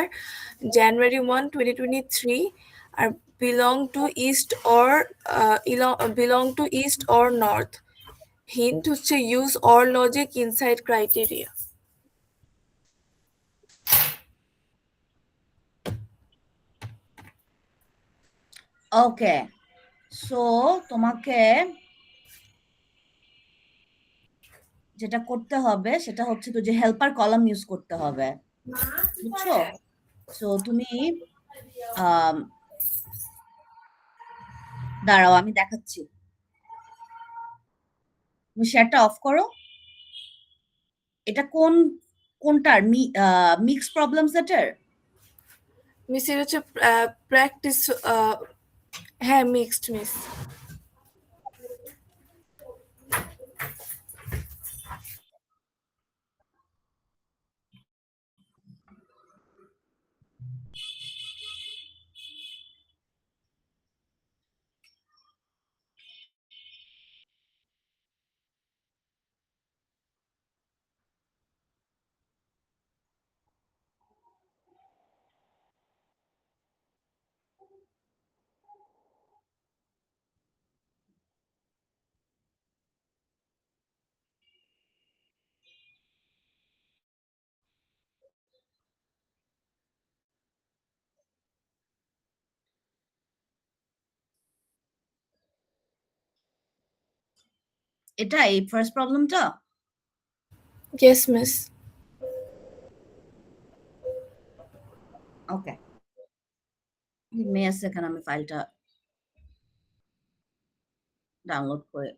January 1, 2023 are belong to east or north. Hint হচ্ছে use or logic inside criteria. Okay, so তোমাকে যেটা করতে হবে সেটা হচ্ছে তো যে হেল্পার কলাম ইউজ করতে হবে, বুঝছো? সো তুমি দাঁড়াও আমি দেখাচ্ছি। তুমি শেয়ারটা অফ করো। এটা কোনটার মিক্স প্রবলেম সেটার? মিস এটা হচ্ছে প্র্যাকটিস, হ্যাঁ মিক্সড মিস। এটা এই ফার্স্ট প্রবলেমটা? Yes, miss. Okay, May a second, আমি ফাইলটা ডাউনলোড করে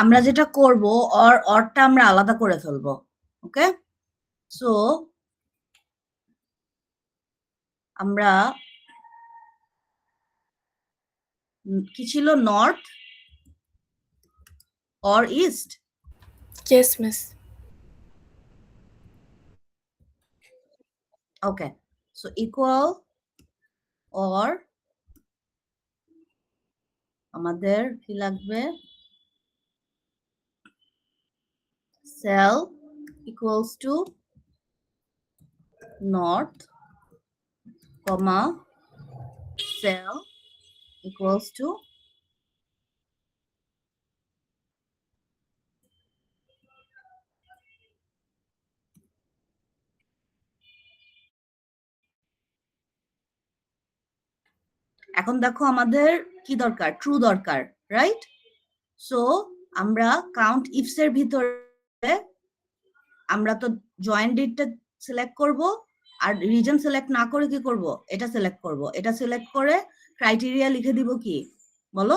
আমরা যেটা করব, অরটা আমরা আলাদা করে ফেলবো। ওকে, সো আমরা কি ছিল, north or east? Yes, miss. Okay, so equal or আমাদের কি লাগবে, cell equals to north comma cell equals to এখন দেখো আমাদের কি দরকার, ট্রু দরকার, রাইট? সো আমরা কাউন্ট ইফস এর ভিতরে আমরা তো জয়েন্ট ডেটটা সিলেক্ট করব, আর রিজন সিলেক্ট না করে কি করব, এটা সিলেক্ট করব। এটা সিলেক্ট করে ক্রাইটেরিয়া লিখে দিব কি, বলো?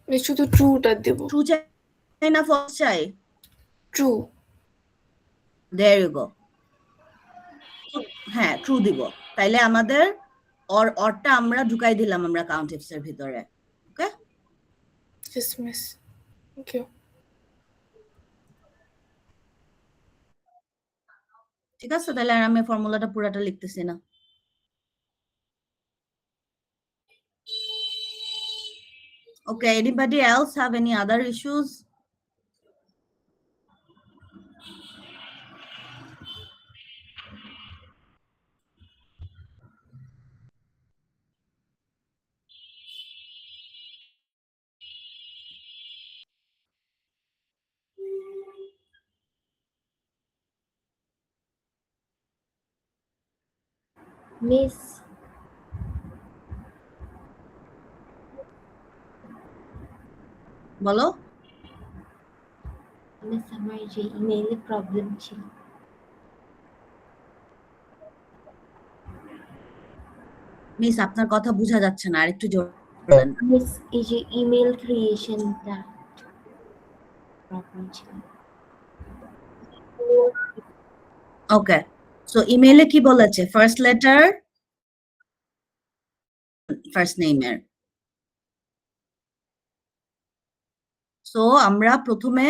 আমি শুধু ট্রুটা দেব। ট্রু চাই না ফলস চাই? ট্রু। There you go. হ্যাঁ, ট্রু দিব। তাইলে আমাদের অরটা আমরা ঢুকাই দিলাম আমরা কাউন্ট ইফস এর ভিতরে। ওকে, Yes, miss. Thank you. ঠিক আছে, তাহলে আর আমি ফর্মুলাটা পুরাটা লিখতেছি না। Okay, anybody else have any other issues? Miss বলো। মিস আমার যে ইমেইলে প্রবলেম ছিল। মিস, আপনার কথা বোঝা যাচ্ছে না, আরেকটু জোর বলেন। মিস এই যে ইমেল ক্রিয়েশনটা প্রবলেম ছিল। ওকে, সো ইমেইলে কি বলেছে, ফার্স্ট লেটার ফার্স্ট নেমের। সো আমরা প্রথমে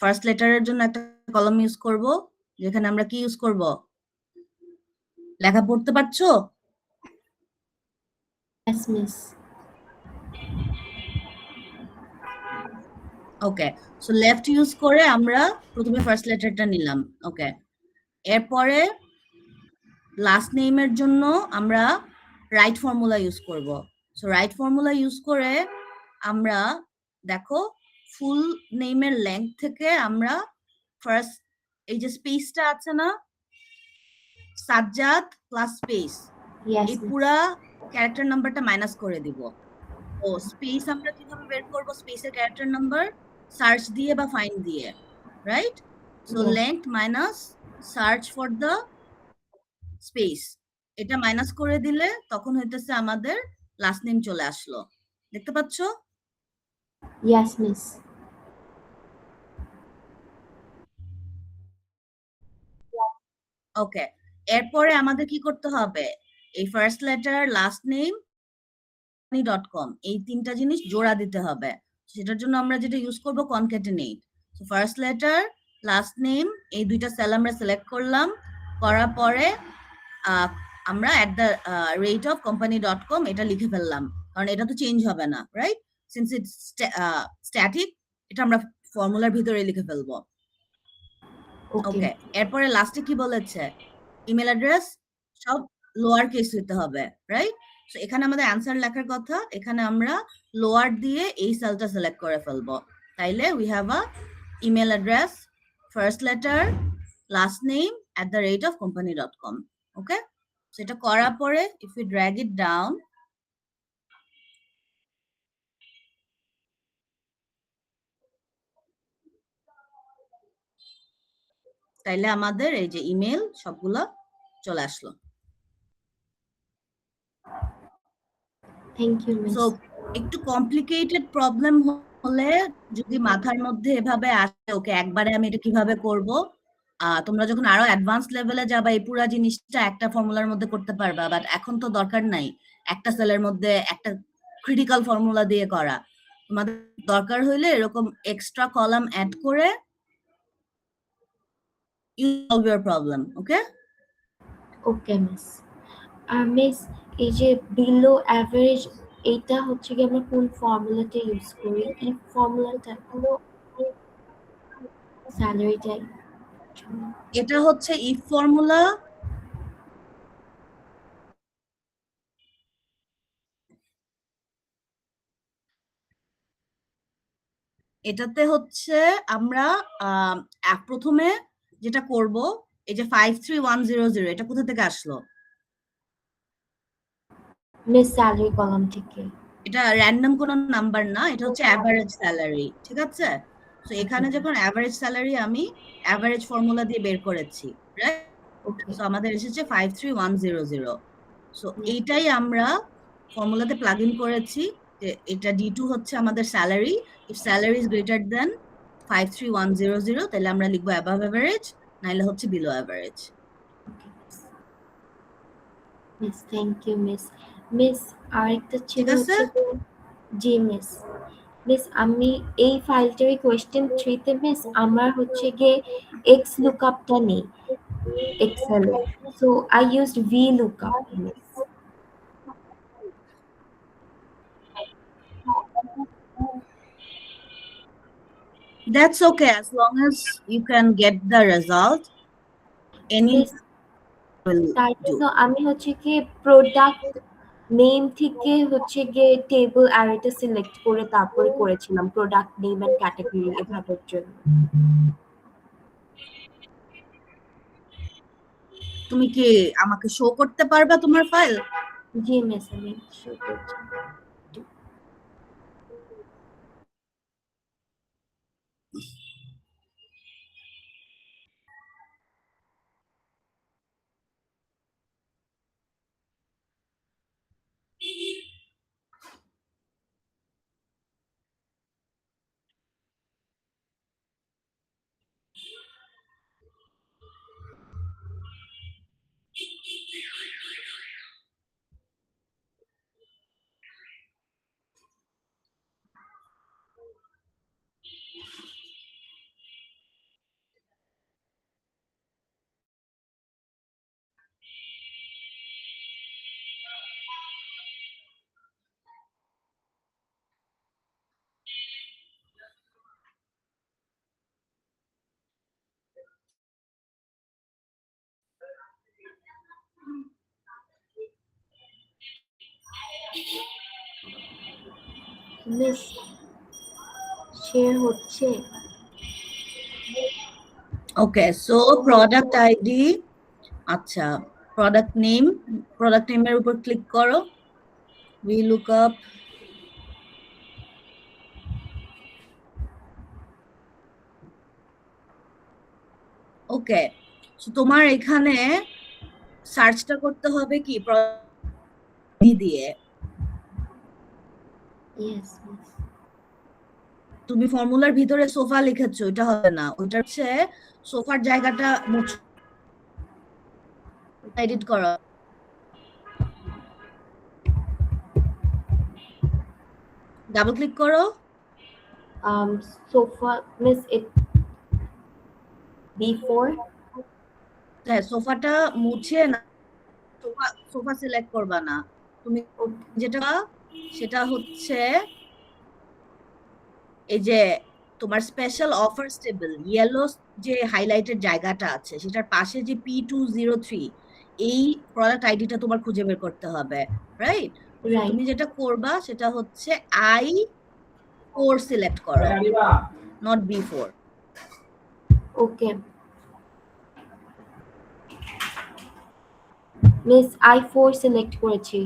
ফার্স্ট লেটারের জন্য একটা কলাম ইউজ করব, যেখানে আমরা কি ইউজ করব, লেখা পড়তে পারছো? Yes, miss. Okay, so left use করে আমরা প্রথমে ফার্স্ট লেটারটা নিলাম। ওকে, এরপরে লাস্ট নেমের জন্য আমরা রাইট ফর্মুলা ইউজ করব। সো রাইট ফর্মুলা ইউজ করে আমরা দেখো ফুল নেমের লেংথ থেকে আমরা ফার্স্ট এই যে স্পেসটা আছে না, সাজ্জাদ প্লাস স্পেস, Yes, এই miss. পুরা ক্যারেক্টার নাম্বারটা মাইনাস করে দিব। ও স্পেস আমরা কিভাবে বের করব? স্পেসের ক্যারেক্টার নাম্বার সার্চ দিয়ে বা ফাইন্ড দিয়ে, right? So Yes. Length minus search for the space, এটা মাইনাস করে দিলে তখন হইতেছে আমাদের লাস্ট নেম চলে আসলো। দেখতে পাচ্ছ? Yes, miss. ওকে, এরপরে আমাদের কি করতে হবে? এই first letter, last name, .com এই তিনটা জিনিস জোড়া দিতে হবে। সেটার জন্য আমরা যেটা ইউজ করব concatenate. So first letter, last name, এই দুইটা সেল আমরা সিলেক্ট করলাম, করার পরে আমরা @rate_of_company.com এটা লিখে ফেললাম, কারণ এটা তো চেঞ্জ হবে না, রাইট? সিন্স ইটস স্ট্যাটিক, এটা আমরা ফর্মুলার ভিতরে লিখে ফেলবো। Okay. ওকে, এরপরে লাস্টে কি বলেছে? ইমেল অ্যাড্রেস সব লোয়ার কেস হতে হবে, রাইট? সো এখানে আমাদের অ্যানসার লেখার কথা, এখানে আমরা লোয়ার দিয়ে এই সেলটা সিলেক্ট করে ফেলবো। তাইলে we have a email address, first letter, last name @company.com। Okay, সেটা করার পরে if you drag it down, তাইলে আমাদের এই যে ইমেল সবগুলো চলে আসলো। Thank you, miss. সো একটু কমপ্লিকেটেড প্রবলেম হলে যদি মাথার মধ্যে এভাবে আসে, ওকে একবারে আমি এটা কিভাবে করব, তোমরা যখন আরো অ্যাডভান্স লেভেলে যাবা এই পুরো জিনিসটা একটা ফর্মুলার মধ্যে করতে পারবা, বাট এখন তো দরকার নাই একটা সেলের মধ্যে একটা ক্রিটিক্যাল ফর্মুলা দিয়ে করা। তোমাদের দরকার হইলে এরকম এক্সট্রা কলাম অ্যাড করে you solve your problem. Okay, Okay, miss. Miss এই যে বিলো অ্যাভারেজ এইটা হচ্ছে কি আমরা কোন ফর্মুলাটা ইউজ করি? এই ফর্মুলাটা স্যালারিটাই এটা হচ্ছে ইফ ফর্মুলা। এটাতে হচ্ছে আমরা প্রথমে যেটা করব, এই যে 53100 এটা কোথা থেকে আসলো? মিস স্যালারি কলাম থেকে। এটা র্যান্ডম কোনো নাম্বার না, এটা হচ্ছে অ্যাভারেজ স্যালারি, ঠিক আছে? সো এখানে যখন অ্যাভারেজ স্যালারি আমি অ্যাভারেজ ফর্মুলা দিয়ে বের করেছি, রাইট? ওকে, সো আমাদের এসেছে 53100। সো এইটাই আমরা ফর্মুলাতে প্লাগ ইন করেছি যে এটা D2 হচ্ছে আমাদের salary. If salary is greater than 53100 তাহলে আমরা লিখবো অ্যাবাভ অ্যাভারেজ, নাইলে হচ্ছে below average. Miss thank you miss. Miss আরেকটা ছিল ঠিক আছে? হচ্ছে যে জি মিস। মিস আমি এই ফাইলটারই কোয়েশ্চেন 3 তে মিস আমার হচ্ছে গিয়ে এক্স লুকআপটা নেই Excel, so I used V lookup miss. That's okay as long as you can get the result. Any miss will তাই do. জন্য আমি হচ্ছে কি প্রোডাক্ট নেম থেকে হচ্ছে গিয়ে টেবল অ্যারেটা সিলেক্ট করে তারপরে করেছিলাম প্রোডাক্ট নেম এন্ড ক্যাটাগরি এভাবের জন্য। তুমি কি আমাকে শো করতে পারবা তোমার ফাইল? জি মিস আমি শো করছি। মিস শেয়ার হচ্ছে। ওকে, সো প্রোডাক্ট আইডি, আচ্ছা প্রোডাক্ট নেমের উপর ক্লিক করো, VLOOKUP ওকে। সো তোমার এখানে সার্চটা করতে হবে কি দিয়ে। Yes miss. তুমি ফর্মুলার ভিতরে সোফা লিখেছো, এটা হবে না, ওটা হচ্ছে সোফার জায়গাটা এডিট করো। ডাবল ক্লিক করো, সোফা মিস ইট B4 হ্যাঁ সোফাটা মুছে না, সোফা সিলেক্ট করবা না, তুমি যেটা সেটা হচ্ছে এই যে তোমার স্পেশাল অফার্স টেবিল ইয়েলো যে হাইলাইটেড জায়গাটা আছে সেটার পাশে যে P203 এই প্রোডাক্ট আইডিটা তোমার খুঁজে বের করতে হবে, রাইট? রাইট। তুমি যেটা করবা সেটা হচ্ছে I4 সিলেক্ট করো, not B4। Okay miss I4 select করেছি।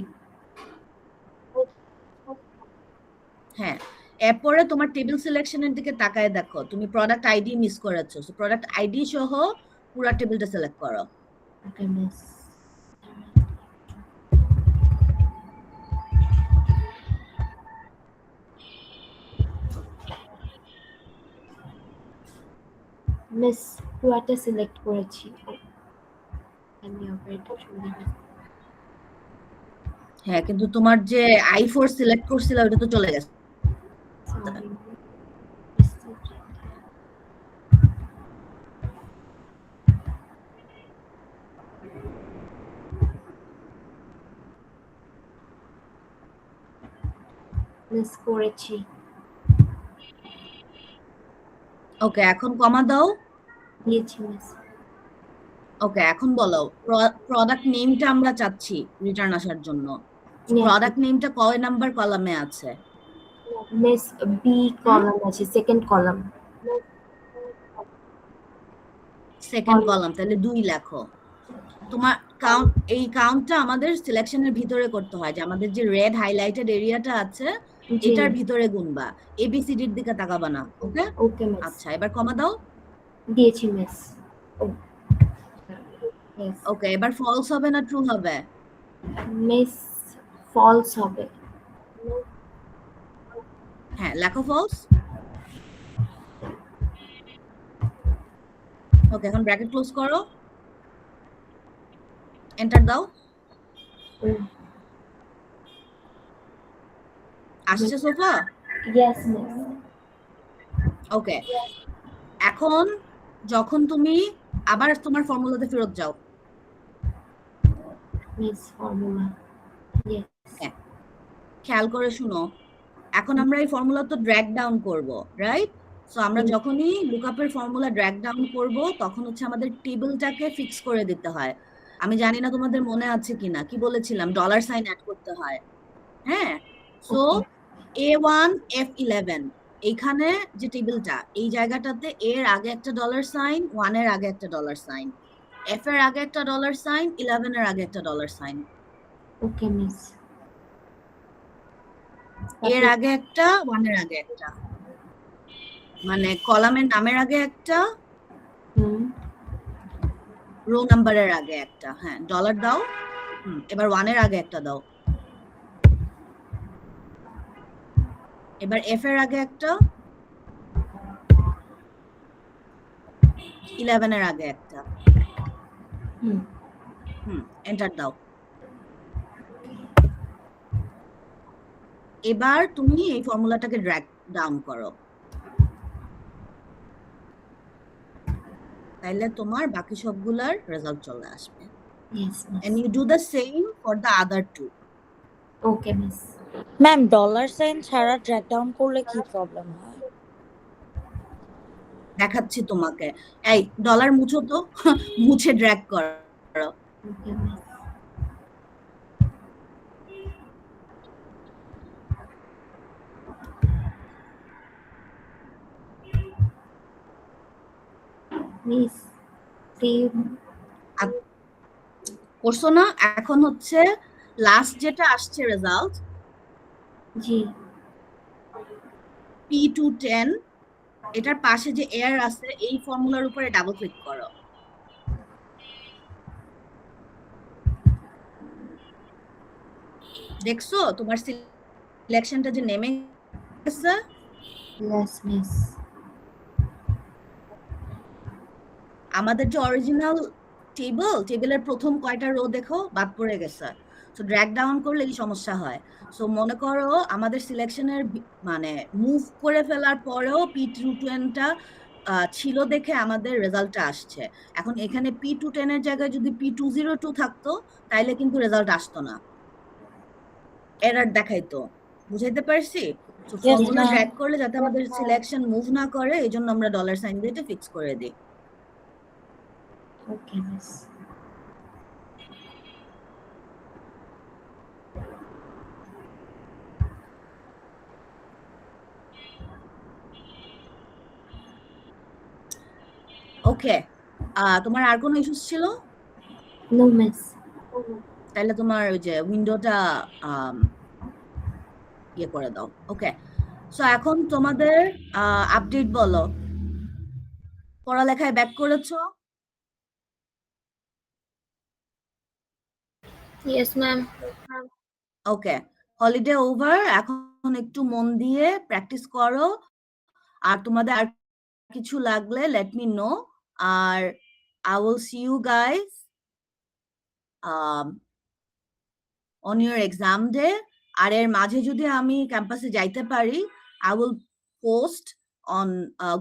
হ্যাঁ, এরপরে তোমার টেবিল সিলেকশনের দিকে তাকায় দেখো, তুমি প্রোডাক্ট আইডি মিস করেছো, সো প্রোডাক্ট আইডি সহ পুরো টেবিলটা সিলেক্ট করো। ওকে মিস। মিস পুরাটা সিলেক্ট করেছি। আমি অপারেটর চলে গেছে। হ্যাঁ, কিন্তু তোমার যে I4 সিলেক্ট করছিল ওটা তো চলে গেছে। সরি মিস করেছি। ওকে, এখন কমা দাও। দিয়েছি মিস। ওকে, এখন বলো প্রোডাক্ট নেমটা আমরা চাচ্ছি রিটার্ন আসার জন্য। Yes. প্রোডাক্ট নেমটা কয় নাম্বার কলামে আছে? মিস বি কলাম আছে, সেকেন্ড কলাম। সেকেন্ড কলাম, তাহলে 2 লেখো। তোমার কাউন্ট, এই কাউন্টটা আমাদের সিলেকশনের ভিতরে করতে হয়, যে আমাদের যে রেড হাইলাইটেড এরিয়াটা আছে জি। এটার ভিতরে গুনবা, এবিসিডির দিকে তাকাবা না। ওকে ওকে মিস। আচ্ছা, এবার কমা দাও। দিয়েছি মিস। ইয়েস ওকে, এবার ফলস হবে না ট্রু হবে? মিস ফলস হবে। হ্যাঁ, লেখো ফলস। ওকে, এখন ব্র্যাকেট ক্লোজ করো, এন্টার দাও। আসছে সোফা? Yes miss. ওকে, এখন যখন তুমি আবার তোমার ফর্মুলাতে ফেরত যাও, মিস ফর্মুলা। ইয়েস খেয়াল করে শুনো, এখন আমরা এই ফর্মুলা তো ড্র্যাগ ডাউন করব, রাইট? সো আমরা যখনই লুকআপের ফর্মুলা ড্র্যাগ ডাউন করব তখন হচ্ছে আমাদের টেবিলটাকে ফিক্স করে দিতে হয়। আমি জানি না তোমাদের মনে আছে কিনা, কি বলেছিলাম, ডলার সাইন অ্যাড করতে হয়। হ্যাঁ, সো A1 F11 এইখানে যে টেবিলটা, এই জায়গাটাতে এর আগে একটা ডলার সাইন, 1 এর আগে একটা ডলার সাইন, F এর আগে একটা ডলার সাইন, 11 এর আগে একটা ডলার সাইন, ওকে মিস। এর আগে একটা, 1 এর আগে একটা, মানে কলামের নামের আগে একটা, রো নাম্বারের আগে একটা। হ্যাঁ, ডলার দাও। এবার 1 এর আগে একটা দাও, এবার F এর আগে একটা, 11 এর আগে একটা। এন্টার দাও। এবার তুমি এই ফর্মুলাটাকে ড্র্যাগ ডাউন করো, তাইলে তোমার বাকি সবগুলার রেজাল্ট চলে আসবে। Yes and you do the same for the other two. Okay miss. Ma'am dollar sign ছাড়া ড্র্যাগ ডাউন করলে কি প্রবলেম হয়? দেখাচ্ছি তোমাকে, এই ডলার মুছো তো, মুছে ড্র্যাগ করো। ওকে মিস। Miss same. করছো না? এখন হচ্ছে লাস্ট যেটা আসছে রেজাল্ট জি P210, এটার পাশে যে এয়ার আছে এই ফর্মুলার উপরে ডাবল ক্লিক করো। দেখছো তোমার সিলেকশনটা যে নেমে গেছে? Yes miss. আমাদের যে অরিজিনাল টেবিলের প্রথম কয়টা রো দেখো বাদ পড়ে গেছে। সো ড্র্যাগ ডাউন করলে এই সমস্যা হয়। সো মনে করো আমাদের সিলেকশনের মানে মুভ করে ফেলার পরেও P210টা ছিল দেখে আমাদের রেজাল্টটা আসছে। এখন এখানে P210 এর জায়গায় যদি P202 থাকতো তাইলে কিন্তু রেজাল্ট আসতো না, এরর দেখাইতো। বুঝাইতে পারছি? So Yes, formula ma'am. Drag করলে যাতে আমাদের সিলেকশন মুভ না করে এই জন্য আমরা ডলার সাইন দিয়ে এটা ফিক্স করে দিই। ওকে মিস। ওকে, তোমার আর কোনো ইস্যুস ছিল? No miss. তাহলে তোমার ওই যে উইন্ডোটা ইয়ে করে দাও। ওকে, সো এখন তোমাদের আপডেট বলো। পড়ালেখায় ব্যাক করেছো? Yes, ma'am. ওকে, হলিডে ওভার, এখন একটু মন দিয়ে প্র্যাকটিস করো। আর তোমাদের আর কিছু লাগলে লেট মি নো। আর I will see you guys on your exam day. আর এর মাঝে যদি আমি ক্যাম্পাসে যাইতে পারি, I will post on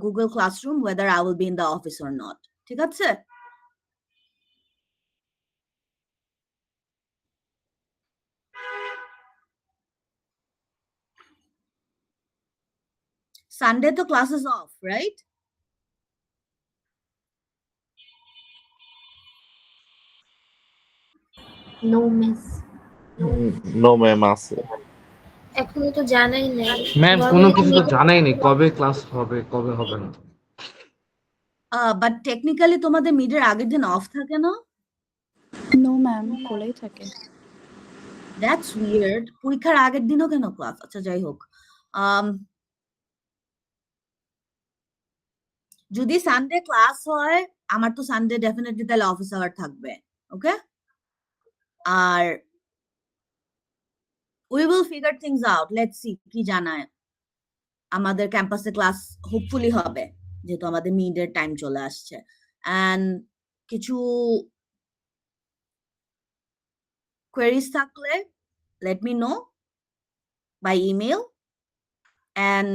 Google Classroom whether I will be in the office or not. ঠিক আছে? Sunday তো classes off, right? No miss. No ma'am আছে। এখনো তো জানাই নাই। ম্যাম তোমার কোনো মনে কিছু তো হয় জানাই নেই কবে ক্লাস হবে কবে হবে না। বাট টেকনিক্যালি তোমাদের মিডের আগের দিন অফ থাকে না? নো ম্যাম, খোলাই থাকে। That's weird. পরীক্ষার আগের দিনও কেন ক্লাস? আচ্ছা যাই হোক, যদি সানডে ক্লাস হয় আমার তো সানডে ডেফিনেটলি তাহলে অফিস আওয়ার থাকবে। ওকে, আর we will figure things out. Let's see কি জানায়। আমাদের ক্যাম্পাসে ক্লাস হোপফুলি হবে যেহেতু আমাদের মিডের টাইম চলে আসছে। এন্ড কিছু কোয়েরিজ থাকলে let me know by email, and